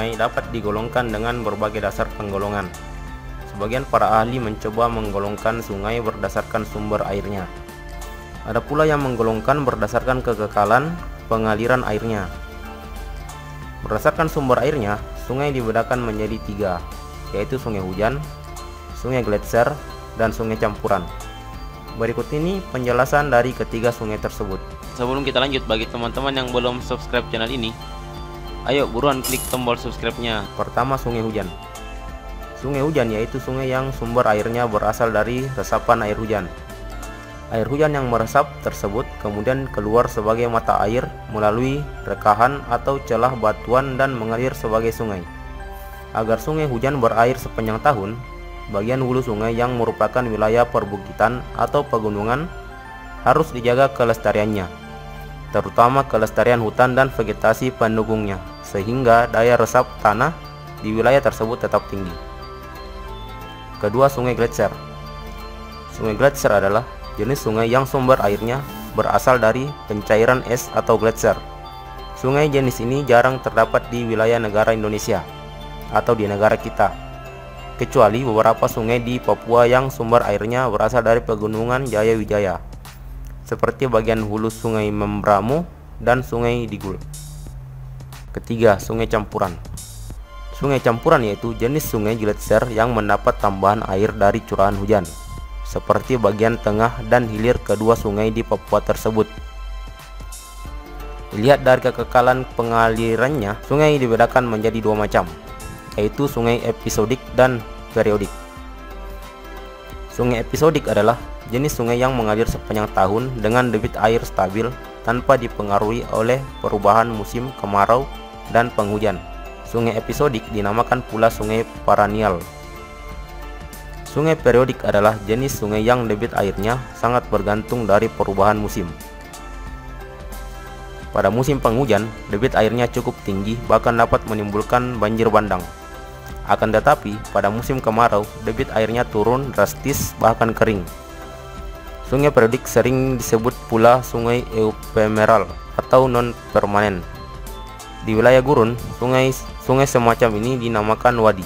sungai dapat digolongkan dengan berbagai dasar penggolongan. Sebagian para ahli mencoba menggolongkan sungai berdasarkan sumber airnya. Ada pula yang menggolongkan berdasarkan kekekalan pengaliran airnya. Berdasarkan sumber airnya, sungai dibedakan menjadi 3, yaitu sungai hujan, sungai gletser, dan sungai campuran. Berikut ini penjelasan dari ketiga sungai tersebut. Sebelum kita lanjut, bagi teman-teman yang belum subscribe channel ini, ayo buruan klik tombol subscribe-nya. Pertama, sungai hujan. Sungai hujan yaitu sungai yang sumber airnya berasal dari resapan air hujan. Air hujan yang meresap tersebut kemudian keluar sebagai mata air melalui rekahan atau celah batuan dan mengalir sebagai sungai. Agar sungai hujan berair sepanjang tahun, bagian hulu sungai yang merupakan wilayah perbukitan atau pegunungan harus dijaga kelestariannya, terutama kelestarian hutan dan vegetasi pendukungnya, sehingga daya resap tanah di wilayah tersebut tetap tinggi. Kedua, sungai gletser. Sungai gletser adalah jenis sungai yang sumber airnya berasal dari pencairan es atau gletser. Sungai jenis ini jarang terdapat di wilayah negara Indonesia atau di negara kita, kecuali beberapa sungai di Papua yang sumber airnya berasal dari pegunungan Jaya Wijaya, seperti bagian hulu sungai Membramo dan sungai Digul. Ketiga, sungai campuran. Sungai campuran yaitu jenis sungai gletser yang mendapat tambahan air dari curahan hujan, seperti bagian tengah dan hilir kedua sungai di Papua tersebut. Dilihat dari kekekalan pengalirannya, sungai dibedakan menjadi 2 macam, yaitu sungai episodik dan periodik. Sungai episodik adalah jenis sungai yang mengalir sepanjang tahun dengan debit air stabil tanpa dipengaruhi oleh perubahan musim kemarau dan penghujan. Sungai episodik dinamakan pula sungai perennial. Sungai periodik adalah jenis sungai yang debit airnya sangat bergantung dari perubahan musim. Pada musim penghujan, debit airnya cukup tinggi, bahkan dapat menimbulkan banjir bandang. Akan tetapi, pada musim kemarau, debit airnya turun drastis bahkan kering. Sungai periodik sering disebut pula sungai eupemeral atau non-permanen. Di wilayah gurun, sungai semacam ini dinamakan wadi.